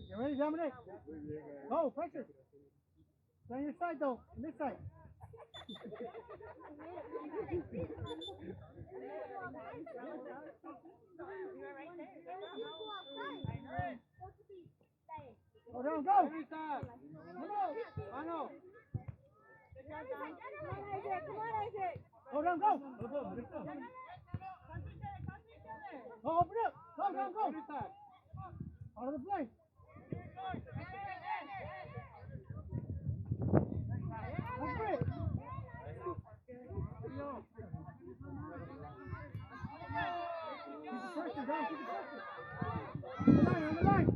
You ready, Dominic? Go, pressure. Stay on your side, though. On this side. Go down, go. Mano. Go down, go. Go, open up. Go down, go. Out of the play. Open it. Keep the pressure down, keep the pressure. On the line.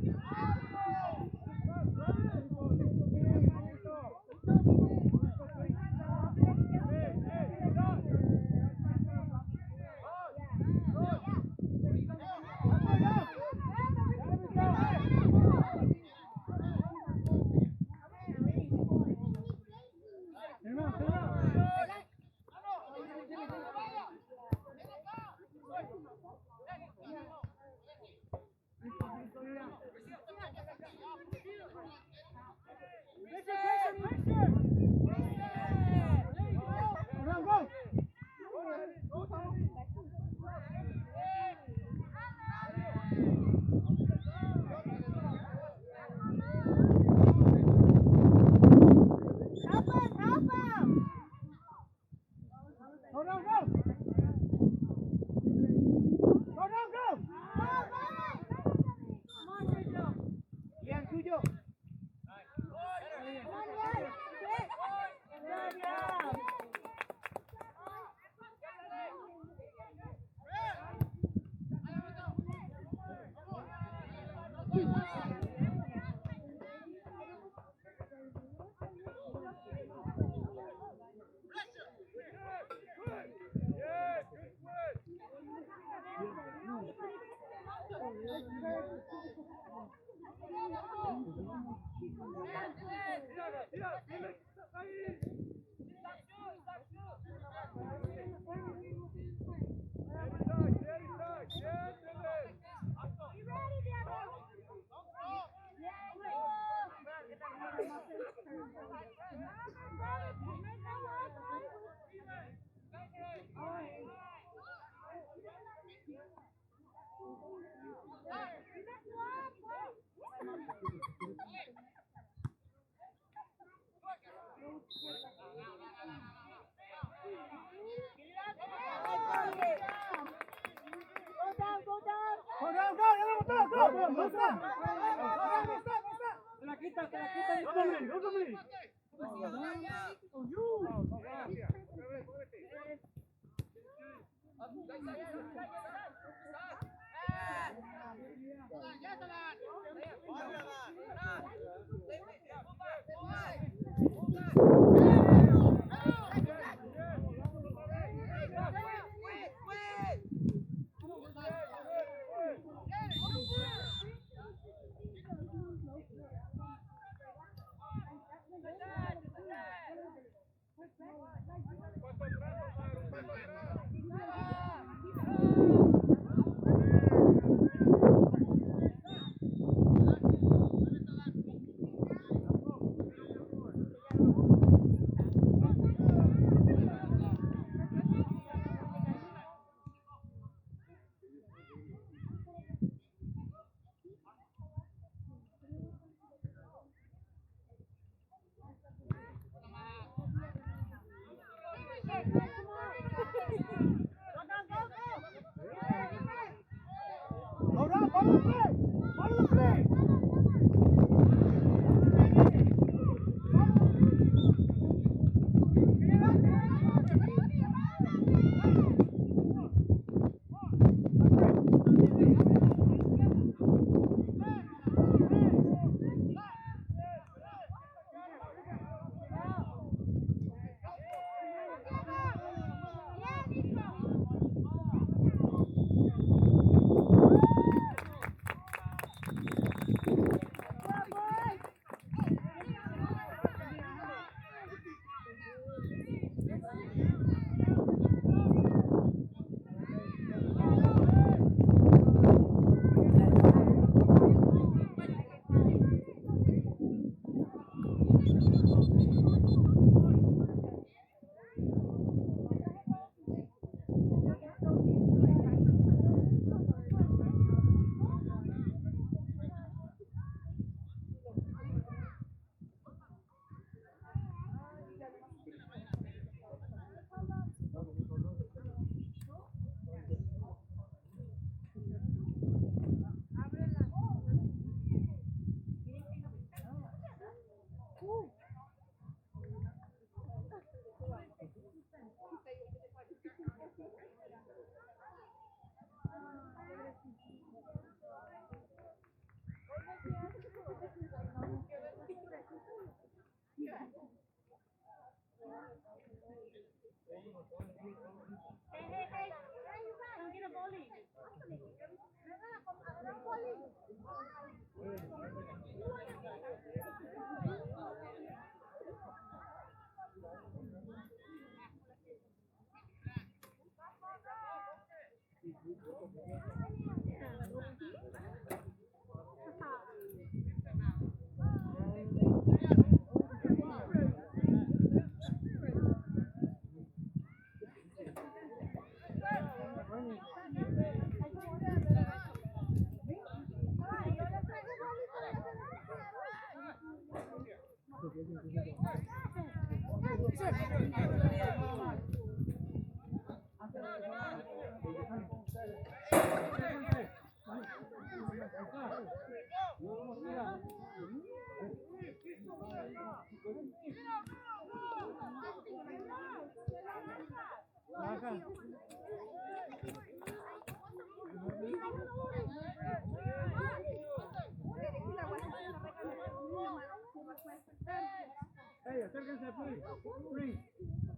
Hey, acérquense, please. Please.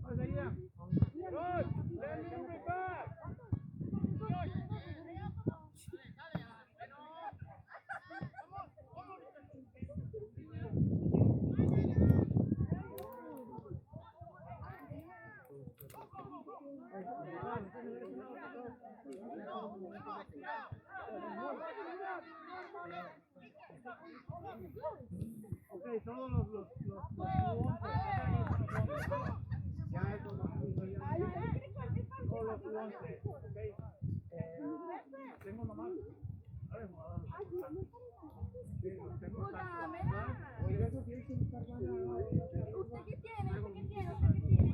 Vamos allá. Good. Let me move it back. Okay, todos los ya eso no todos los 11, okay. Tengo nomás tengo oiga, eso tiene que buscar ¿Usted qué tiene? ¿Usted qué tiene? ¿Usted qué tiene?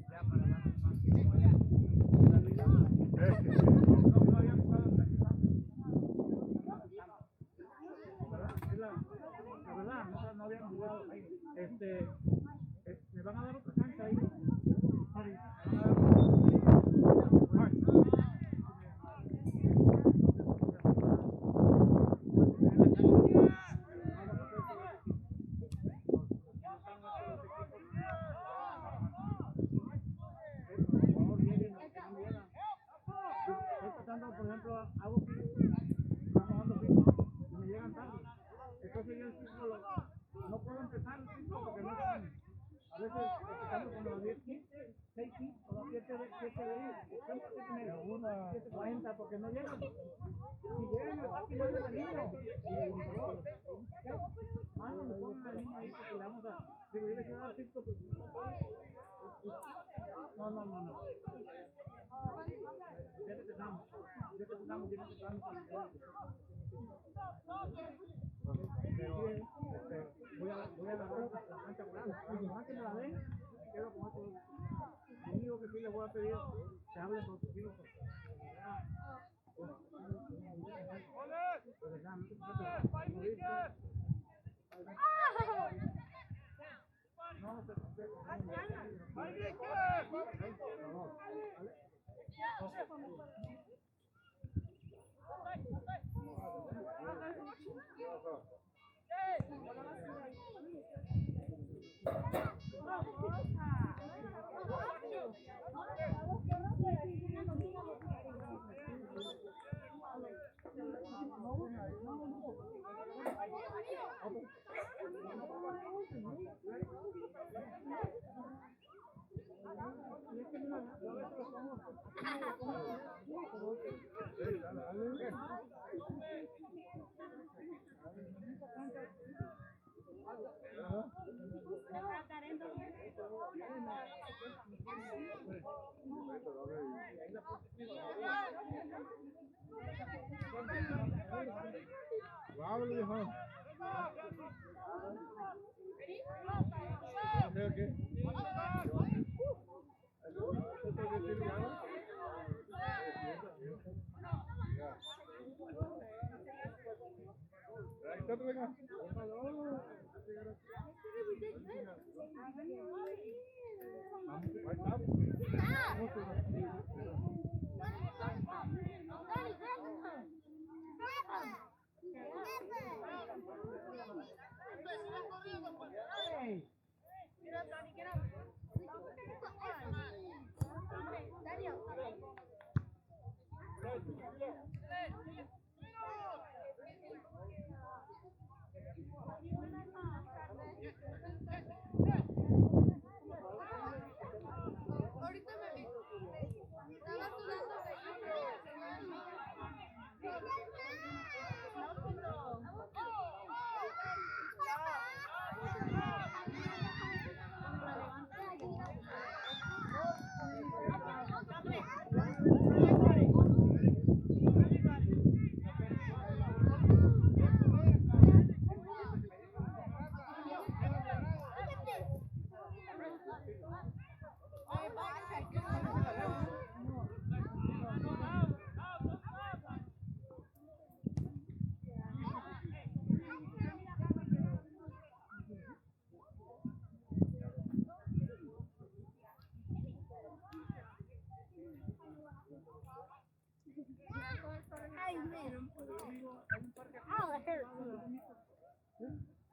Ya para dar más tiempo. No había jugado hasta aquí. La verdad, no habían jugado ahí. Me van a dar otra cancha ahí. Por ejemplo, hago y me llegan tarde. Entonces yo el ciclo no puedo empezar el ciclo porque no están. A veces empezamos como a las 10, 15, 6, 15, o las 7 de 40 porque no llegan. Si llegan al parque, no les venimos. No me pongan la línea ahí porque le vamos a. Digo, yo les quiero dar ciclo, pues. No. Ya empezamos. Voy a agarrar la cancha grande. Más que me la den, quedo con otro. Lo único que sí les voy a pedir que hablen con sus hijos.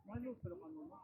No hay luz, pero cuando no.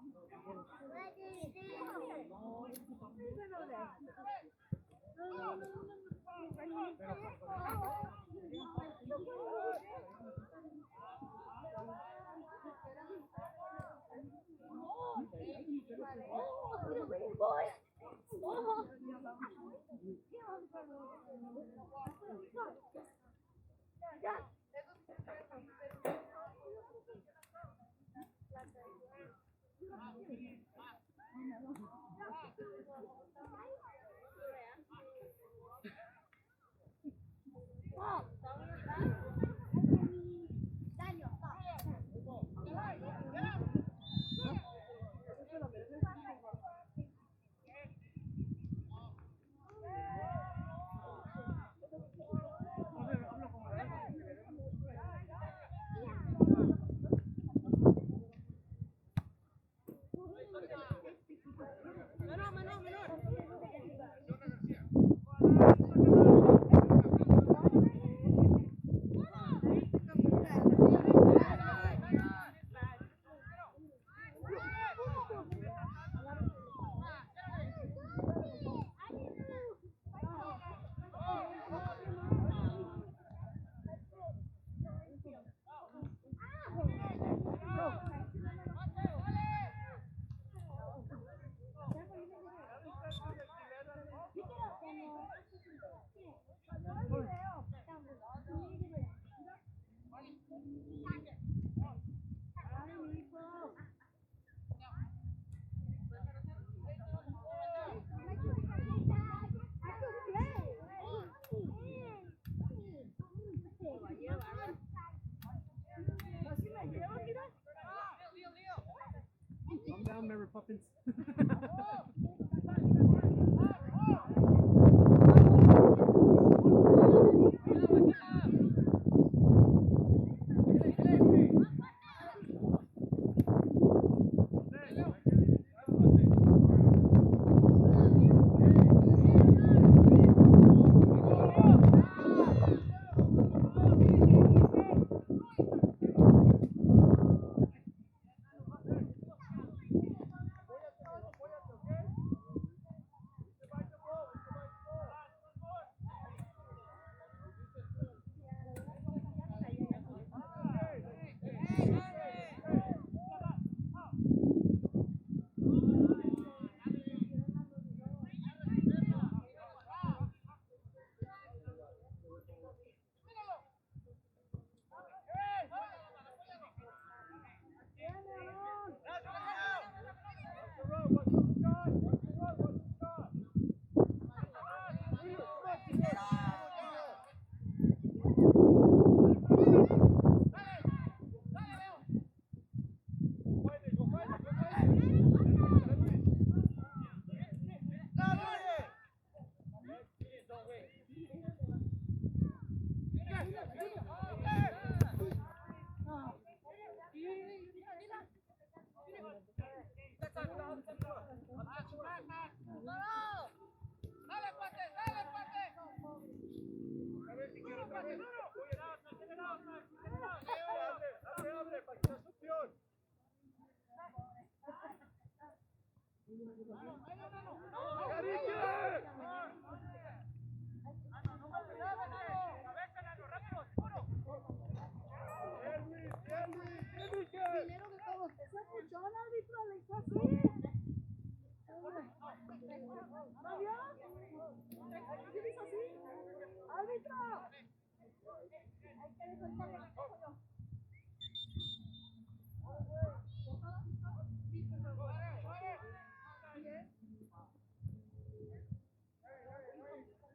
Calm down, Mary Poppins.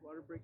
Water break.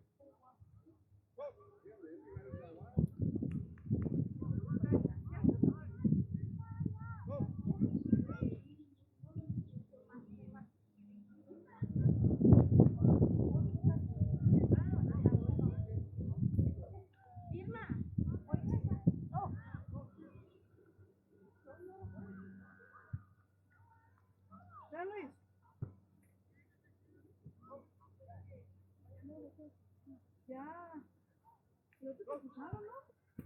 Ya. ¿Lo te escucharon, no?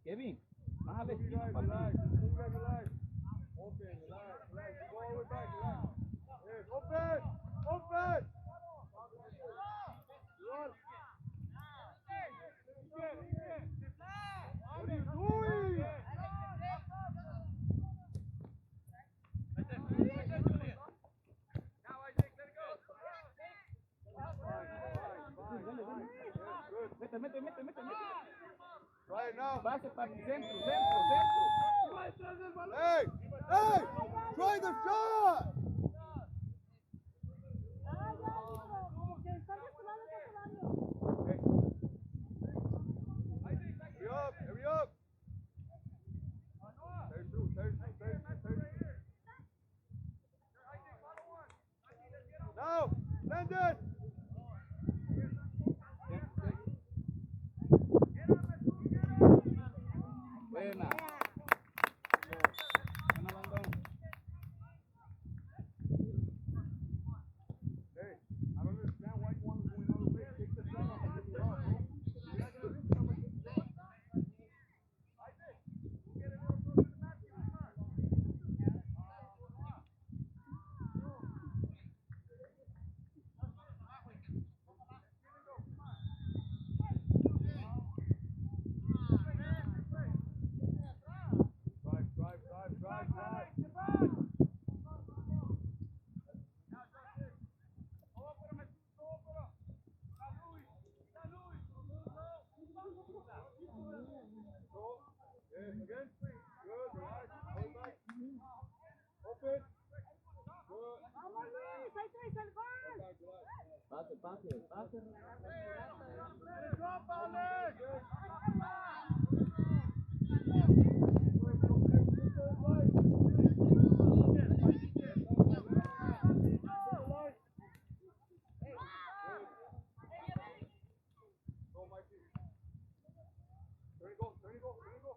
Kevin, más a vecino, papi. Mete. Pase para centro, centro, centro. Hey! Hey! Try the shot! Hurry up! Hurry up! Now! Send it! Buena. Buena, Bandón. Hey, I don't understand why you want to go another way. Take the shot off and get it off, bro. You're not gonna do something. Drive. Yes, again. Good, relax. Hold back. Open. Good. Pase, pase, pase. Go, Mikey. There you go, there you go, there you go.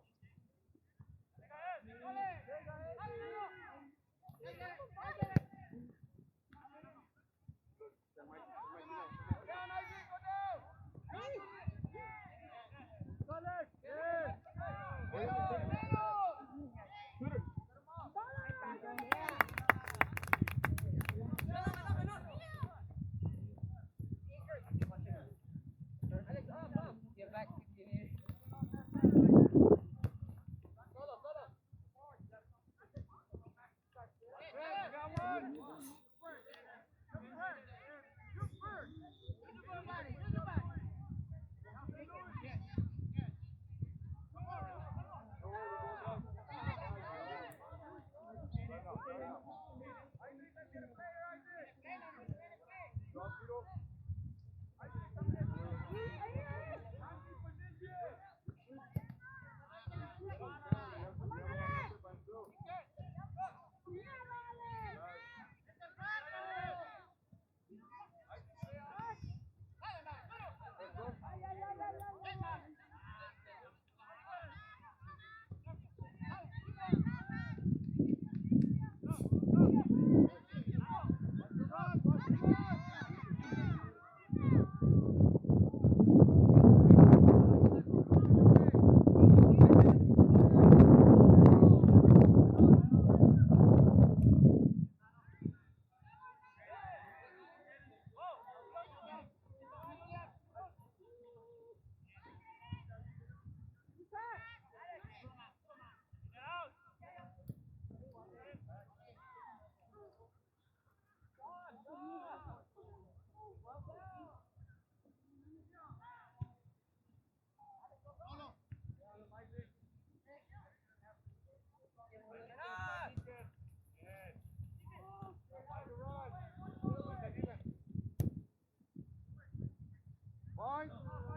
Fine. Time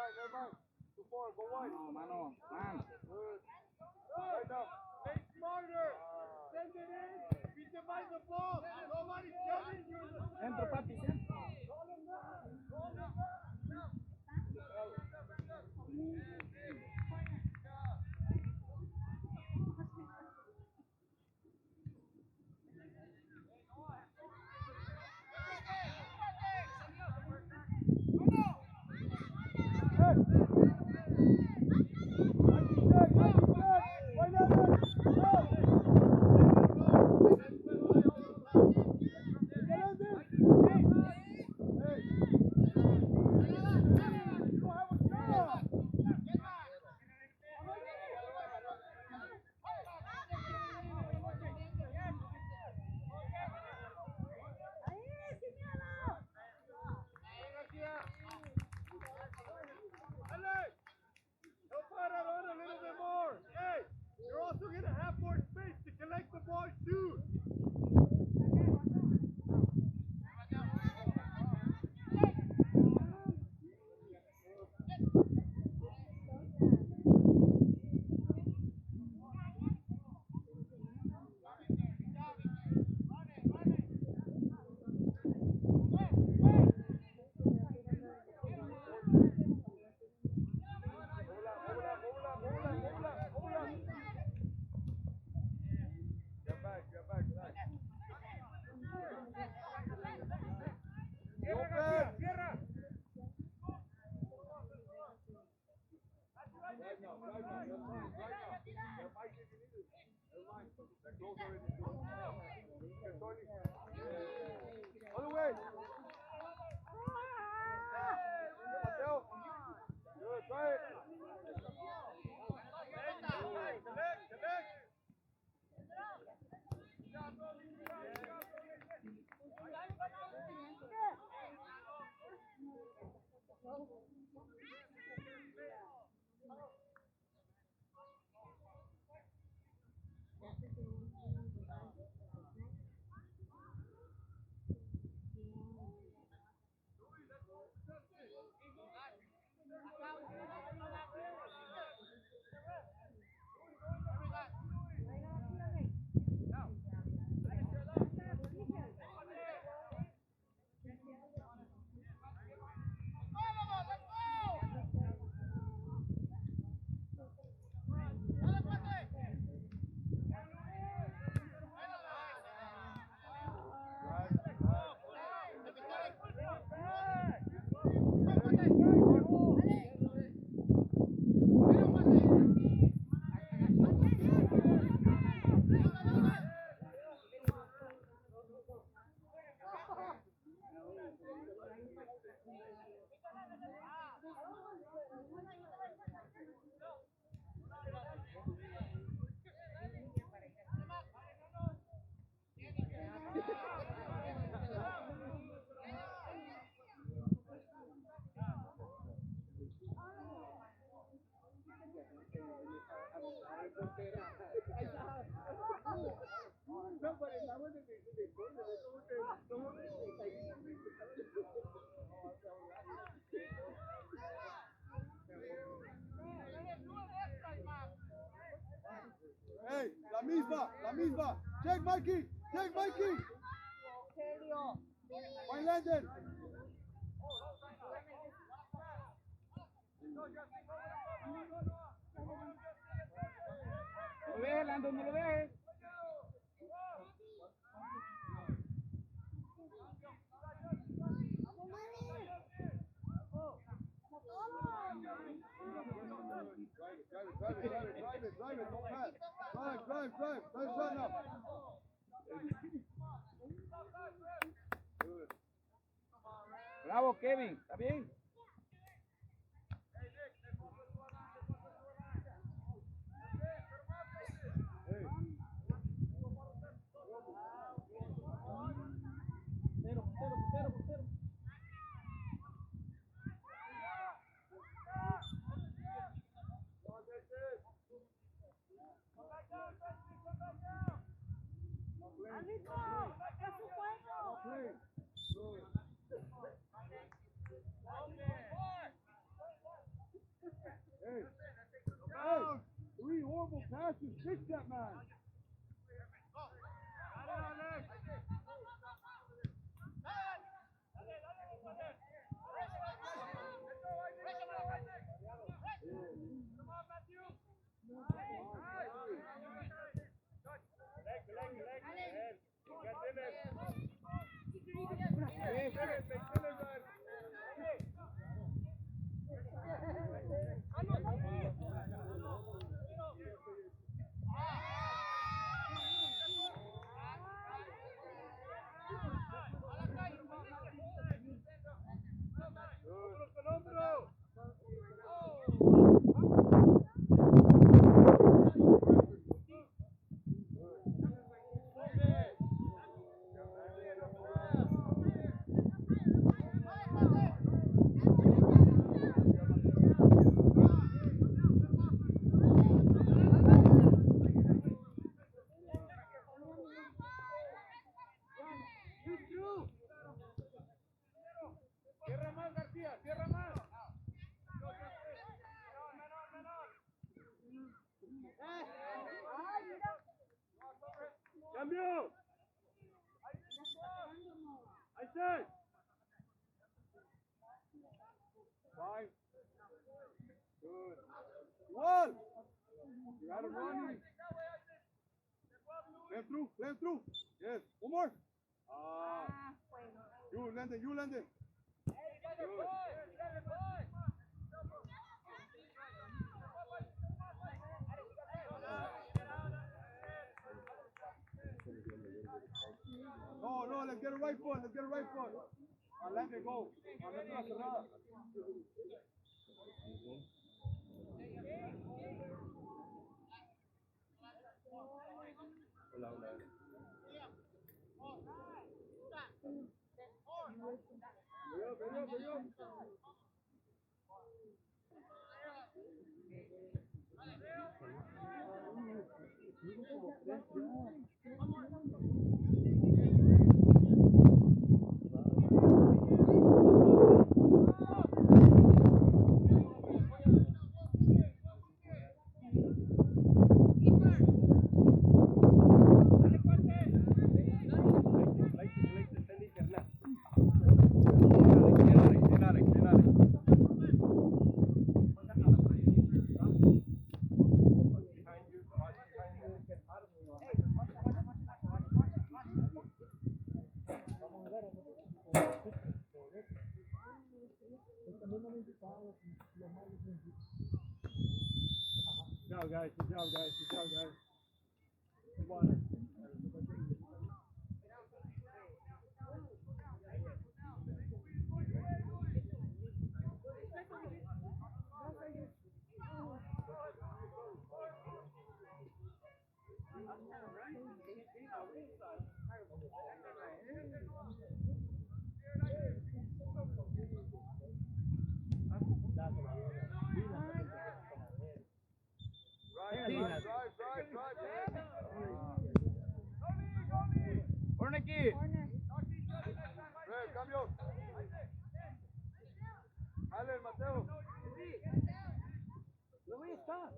it. Never mind. Too far, go wide. No, mano, man. Good. Right now. Make smarter. Send it. Other way. Mateo. Good, try it. Hey, la misma. Check, Mikey. Check, Mikey. Why Landon? No lo dejes, Lando, no lo dejes. Drive it, don't pass. Drive shot now. Good. Bravo, Kevin, ¿está bien? Hey, 3 horrible passes. Fix that man. Cambio. I said. Fine. Good. One. You got him running. Left through. Yes. One more. You landed. Good. No, let's get a right foot. Let's get a right foot. Let it go. Let la cerrada. Hola, hola. Good job, guys. Good job, guys. Good job, guys. Come on. Corner aquí. Cambio. Dale, Mateo. Lo voy a estar.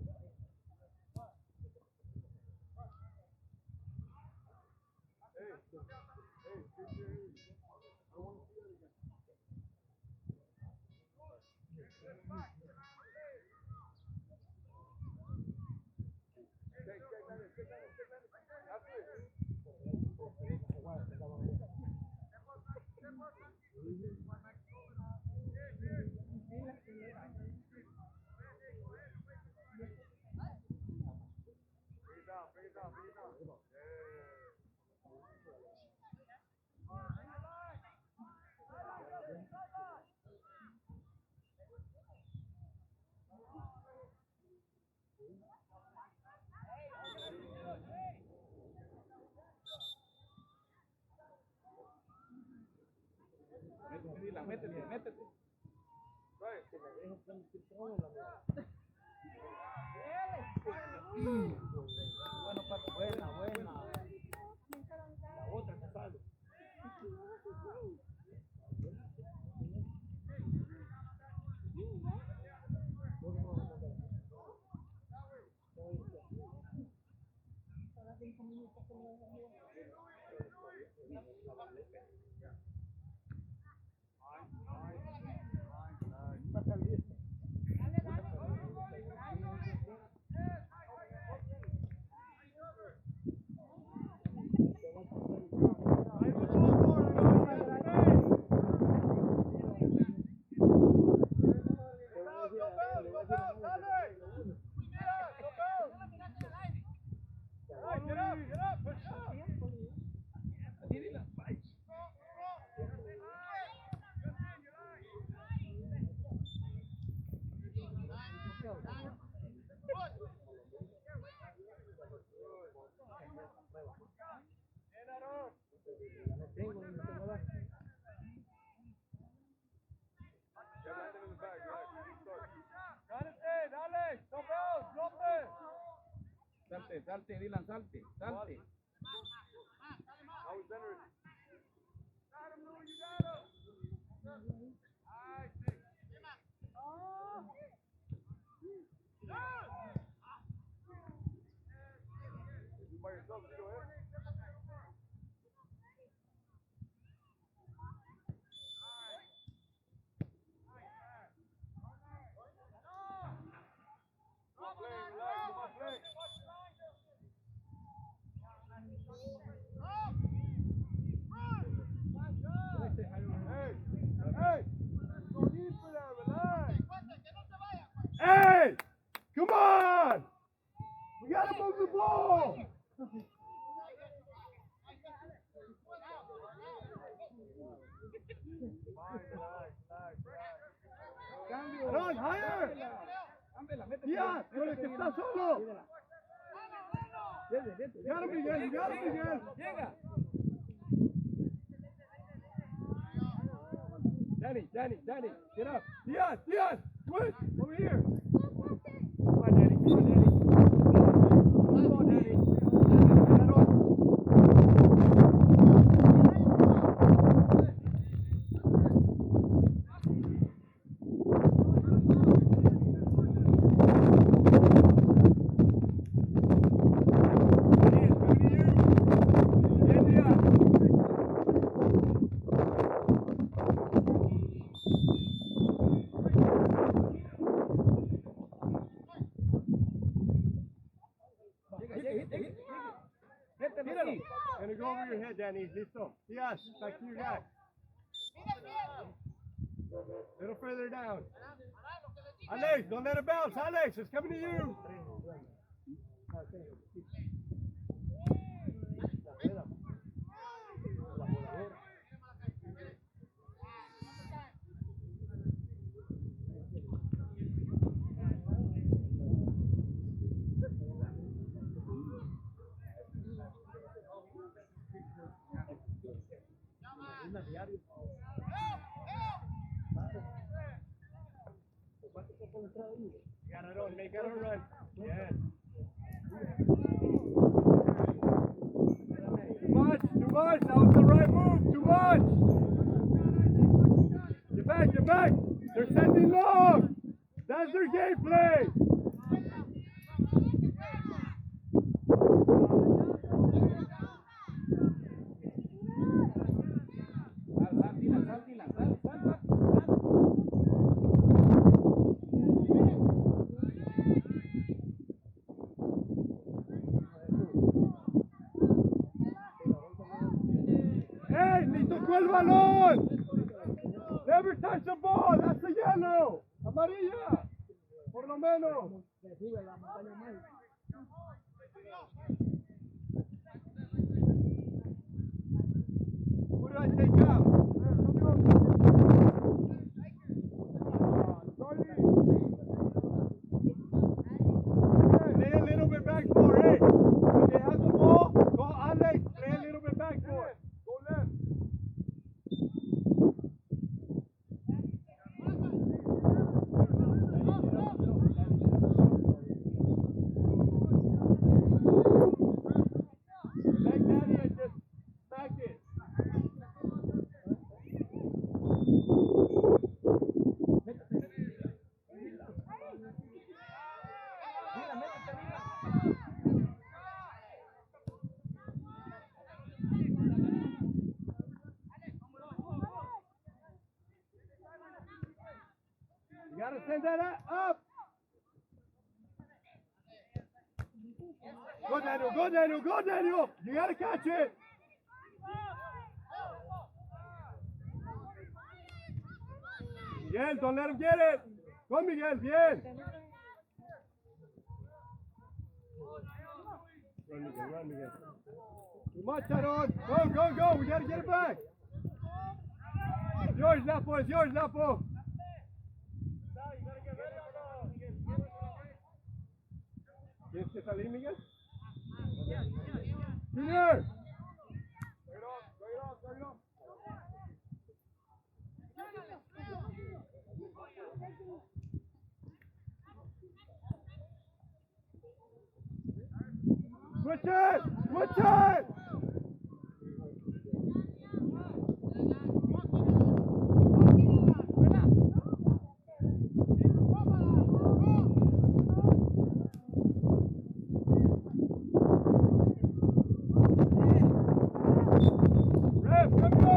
Métete, métete. Bueno, Pato, buena, buena. La otra que sale. Salte, salte, Dylan, salte, salte. Hey! Come on! We gotta move the ball! Cambio. Run, higher. Cámbiala, métete. Díaz, con el que está solo. Vete, vete. You got him, Miguel. You got him, Miguel. Llega. Danny, get up. Díaz, switch over here. Come on, Danny. Come on, Danny. Come on, Danny. Get on. Métele. Gonna go over your head, Danny. Listo. Díaz, back to your guy. Little further down. Alex, don't let it bounce. Alex, it's coming to you. Got it on. Make it a run. Yes. Too much. That was the right move. Too much. Get back. They're sending long. That's their gameplay. Sal. Hey, ni tocó el balón. Never touch the ball. That's a yellow. Amarilla. Por lo menos. Who did I take out? Play a little bit back for it. If they have the ball, go Alex. Play a little bit back for it. Go left. Like Daddy and just smack it. You gotta send that up. Go Daniel. You gotta catch it. Miguel, don't let him get it. Go Miguel, bien. Run Miguel. Too much, Aaron. Go. We gotta get it back. It's yours, Lapo. ¿Tienes que salir, Miguel? Junior! Switch it! Ref, come go!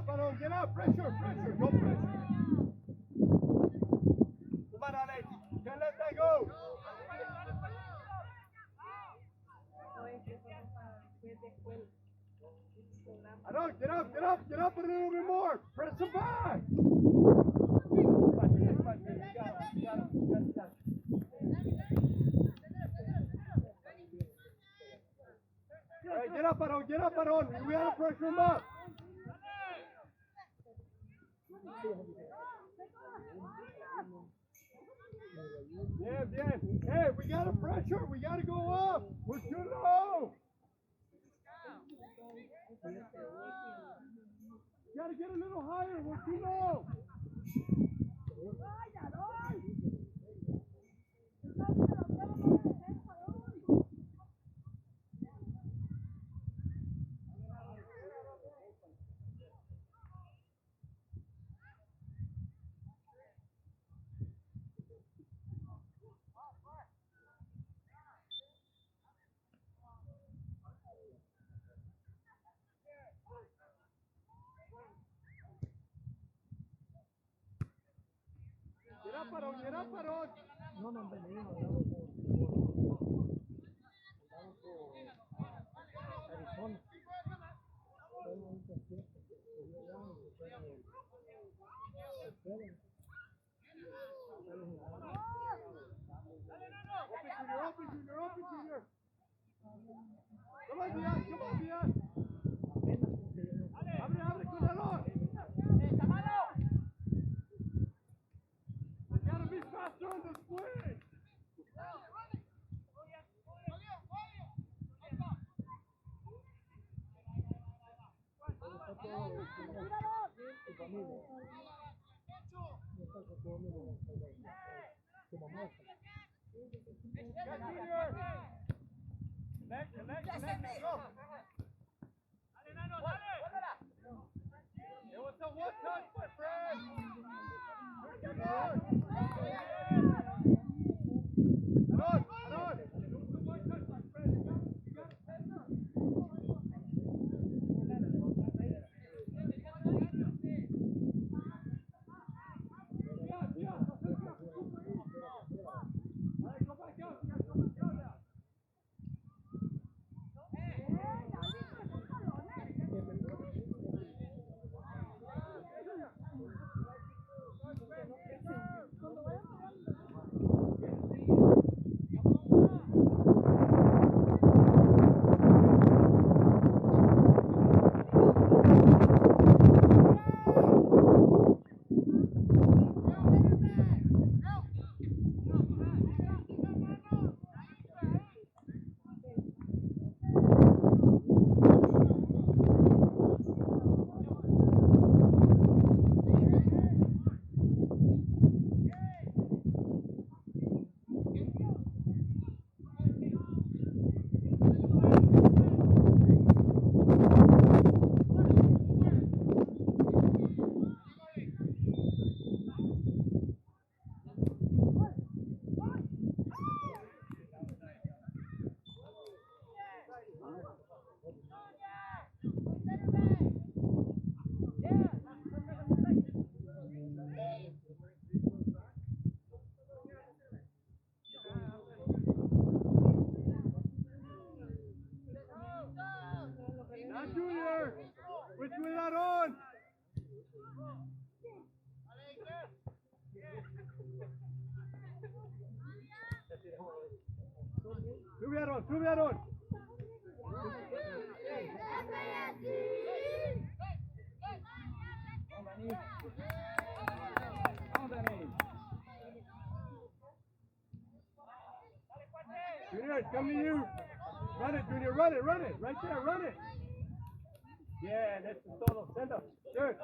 Aaron, get up, pressure, pressure, go pressure. Come on, Alex, can't let that go. Aaron, get up a little bit more. Press him back. All right, get up, Aaron. We gotta pressure him up. Yeah, bien. Hey, we gotta pressure. We gotta go up. We're too low. Gotta get a little higher. We're too low. Get up, Aaron. No, hombre, no, no, Arizona. Open, Junior. Come on, Diaz. Abre, cuidado. We gotta be faster on the swing. Connect, go. It was a one touch, my friend. You're good. Aaron. It was a one touch, my friend. You got Not Junior. Which way that on? Sube Aaron. Junior, it's coming to you. Run it, Junior, run it. Right there, run it. Yeah, that's the total. Send up. Good.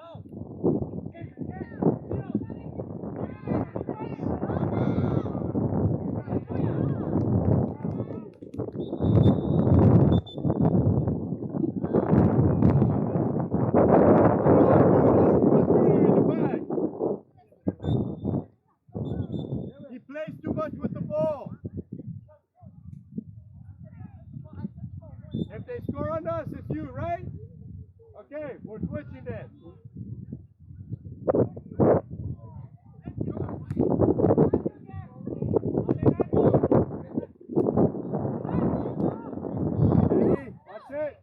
He plays too much with the ball. If they score on us, it's you, right? Okay. Okay, we're switching then. Danny, watch it.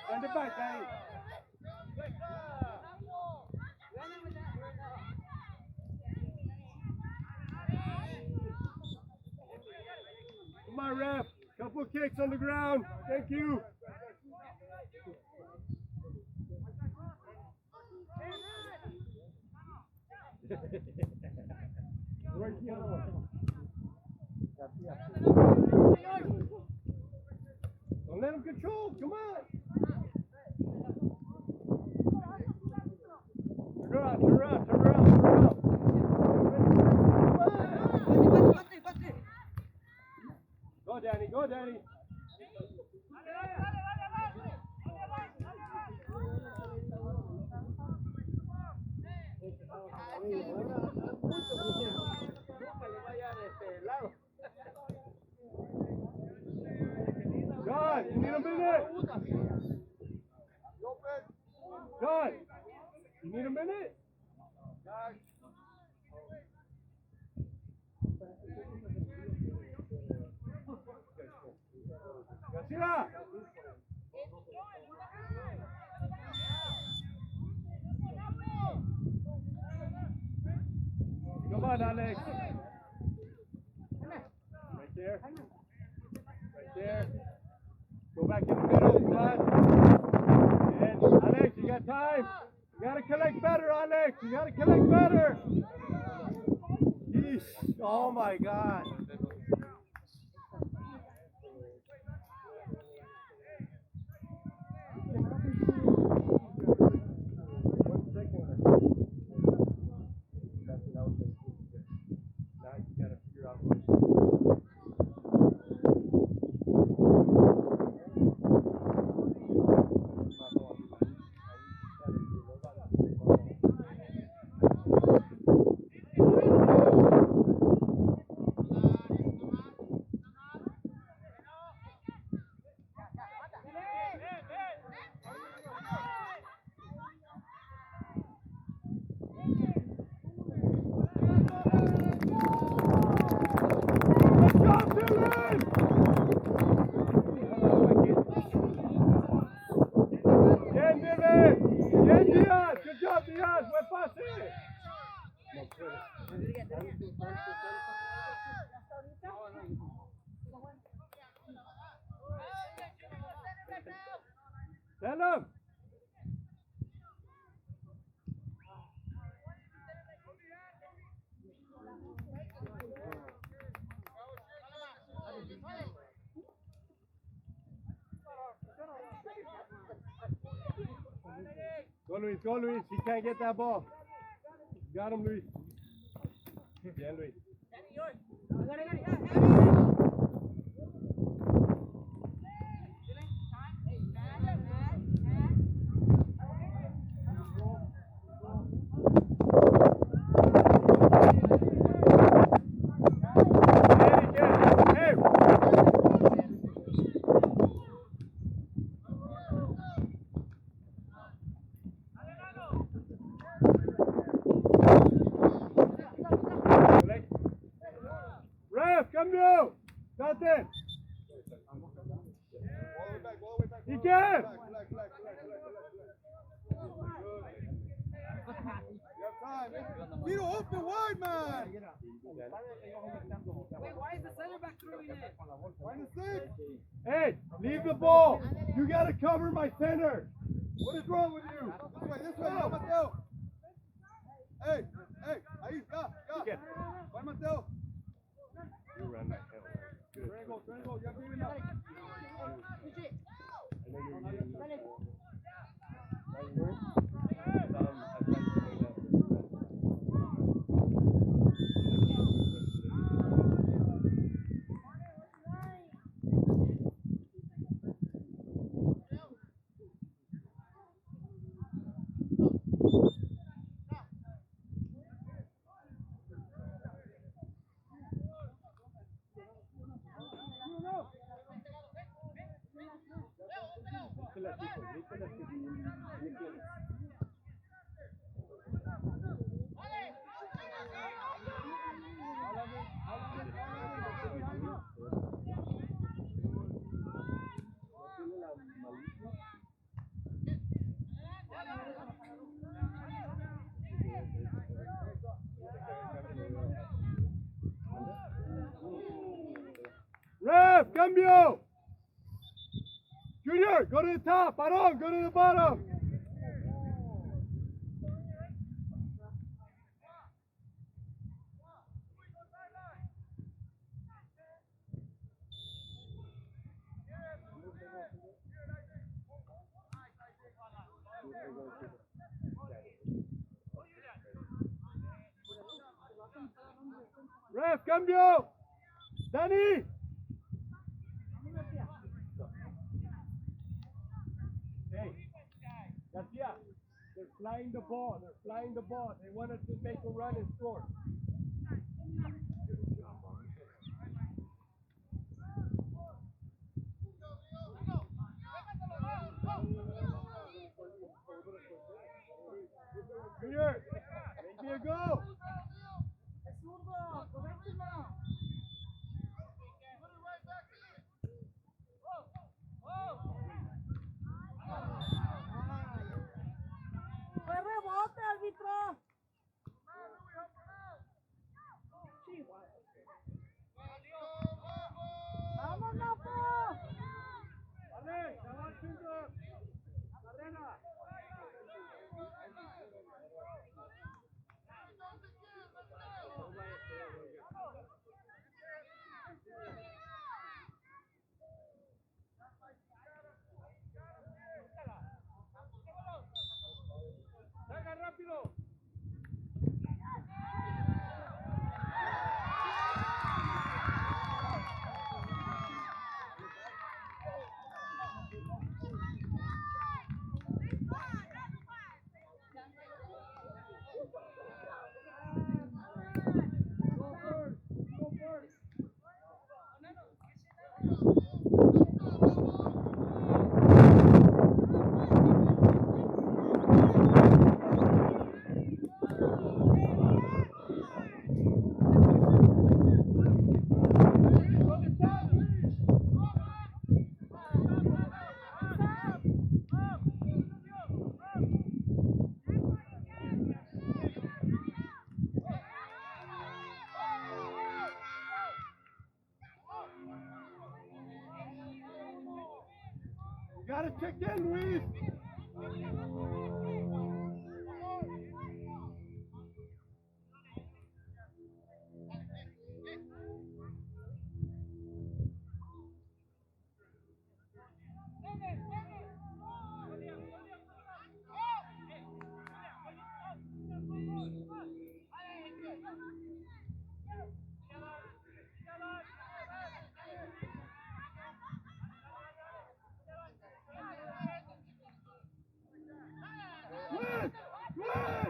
Send it back, Danny. Come on, ref. Couple kicks on the ground. Thank you. Where's the other one? Don't let him control. Come on. Turn around, turn around, turn around, turn around. Go, Danny, go, Danny. John, you need a minute. John, you need a minute. Garcia. Come on, Alex. Right there. Right there. Go back in the middle. Come on. And Alex, you got time. You gotta collect better, Alex. You gotta collect better. Yeesh. Oh my God. Stand up. Go, Luis. Go, Luis. He can't get that ball. Got him, Luis. Yeah, Luis. Ref, come through. Nothing. He can. Tiro open wide, man. Why is the center back throwing it? Hey, leave the ball. You got to cover my center. What is wrong with you? This way, go, Mateo. Hey, ahí, ya. Vai, Mateo. You run that hill. Good. Triangle, ya giving up. cambio! Junior, go to the top. Aaron, go to the bottom. Ref, cambio! Danny! Hey, Garcia, they're flying the ball. They're flying the ball. They wanted to make a run and score. Junior, maybe a go. ¡Fue rebote, árbitro! ¡Vámonos, po! Vale, se va haciendo carrera. ¡Salga rápido! You gotta check in, Luis. Good! Good!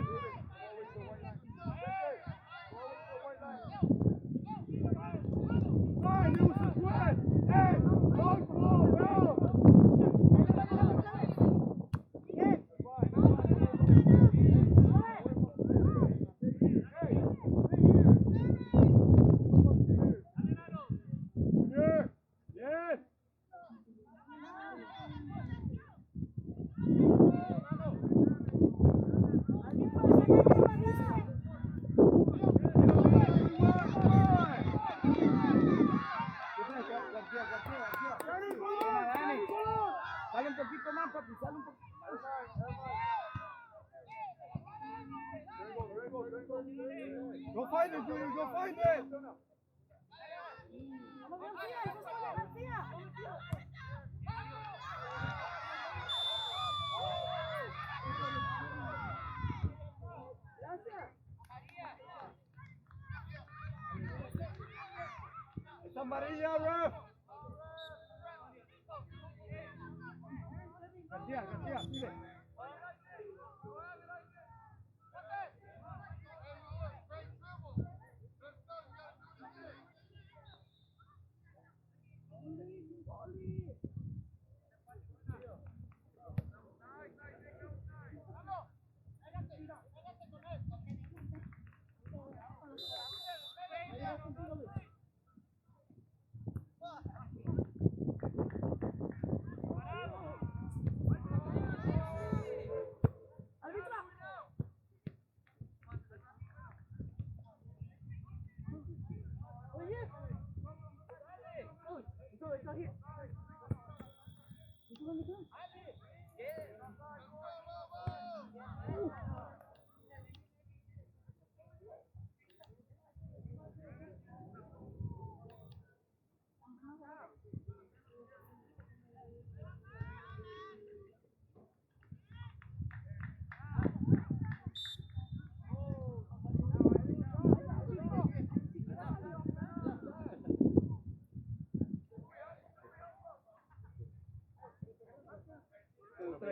Fine, use the sweat! Hey! Long ball, go! Here! Yes! Sale un poquito más, papi, sale un poquito más. Go find it, Junior, go find it! ¡Vamos, García! ¡Eso es todo, García! ¡Gracias! It's amarilla, ref! García, García, sigue.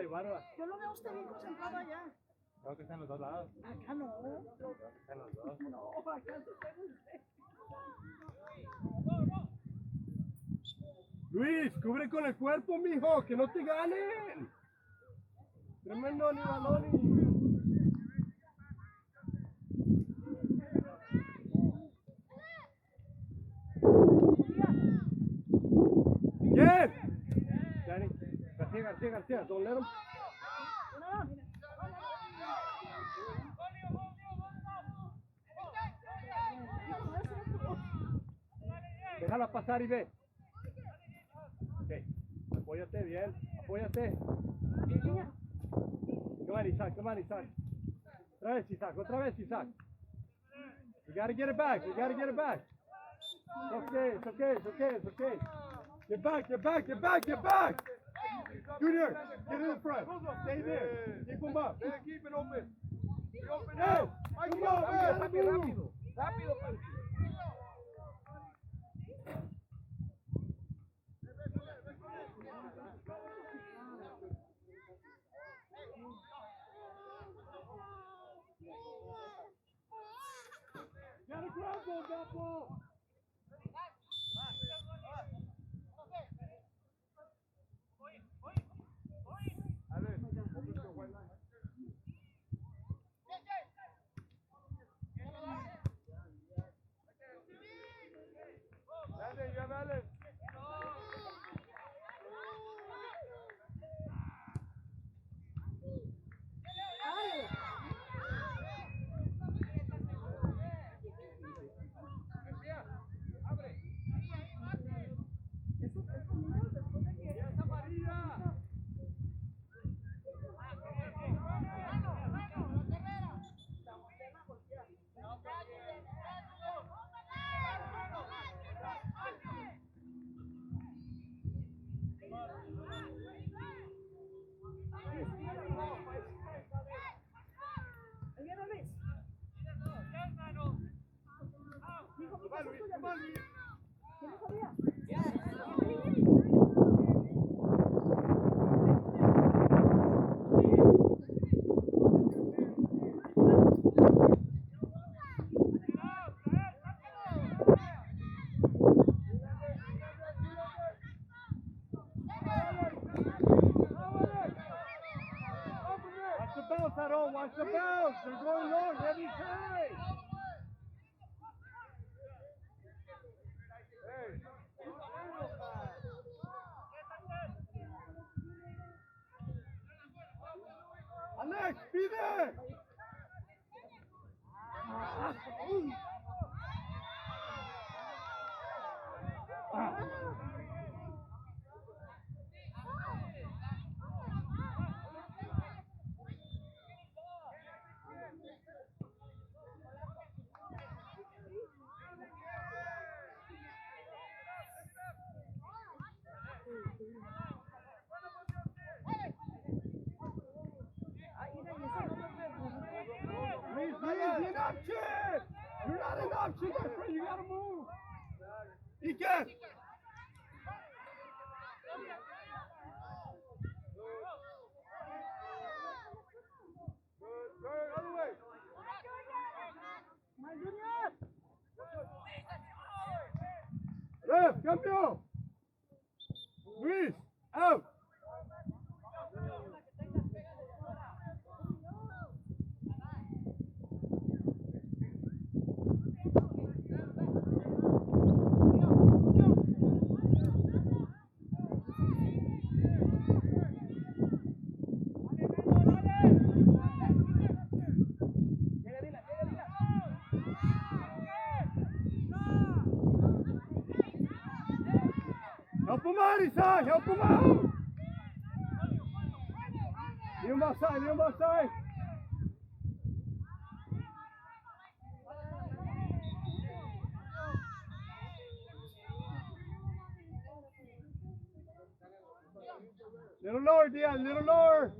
Bárbara. Yo lo veo a usted bien concentrado allá. Creo que está en los dos lados. Acá no. Está en los dos. No, acá se está usted. Luis, cubre con el cuerpo, mijo, que no te ganen. Tremendo Nivaloni. Bien. Danny, García, don't let him. Déjala pasar y ve. Ok, apóyate bien, apóyate. Come on, Isaac. Otra vez, Isaac. You gotta get it back. It's okay. Get back. Junior, get in the front. Stay there. Keep him up. Keep it open. Keep open Hey, now. come on, man. Rápido. Gotta grab that ball. Watch the bounce. They're going long every time. Alex, be there. You're not an option, my friend. You gotta move. Ike! Other way. My Junior. Ref, cambio. Luis, out. Help him out, Isaac! Help him out! Leave him outside! Little lower, Diaz, little lower!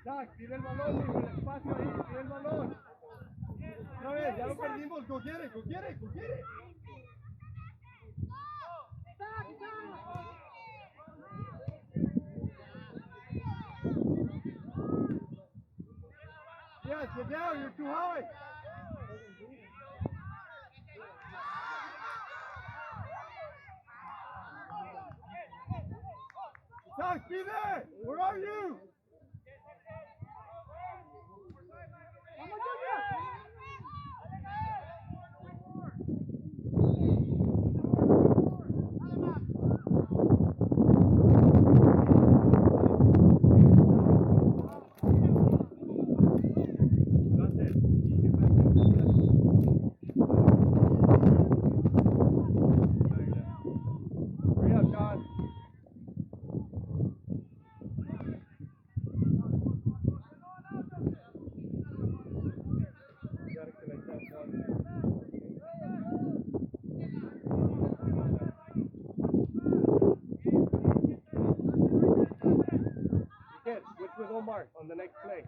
Jack, tira el balón, mijo, el espacio ahí, tira el balón. Otra vez, ya lo perdimos, go get it, go get it, go get it. Yes, get down, you're too high. Jack, be there! Where are you? Hurry up, John. You gotta connect that one. Good. Switch with Omar on the next play.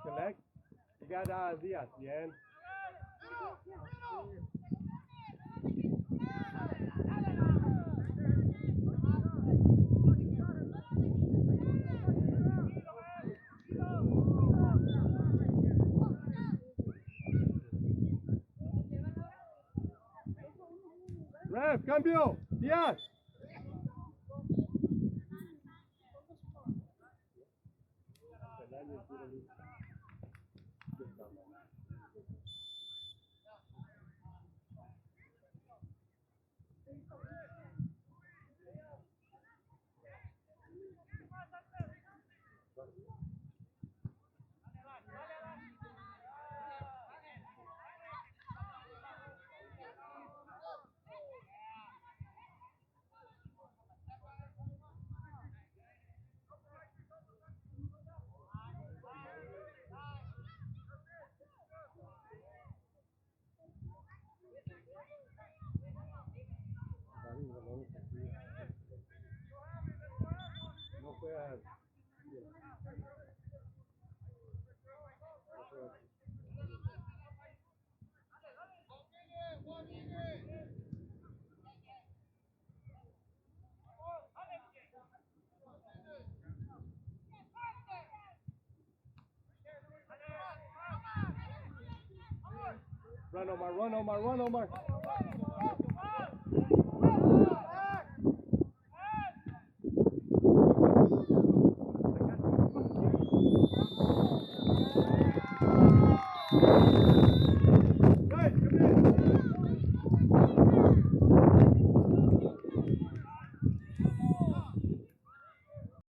Connect. You got Diaz. Bien. Ref, cambio. Diaz. No juegas. Run, Omar, run, Omar, run, Omar.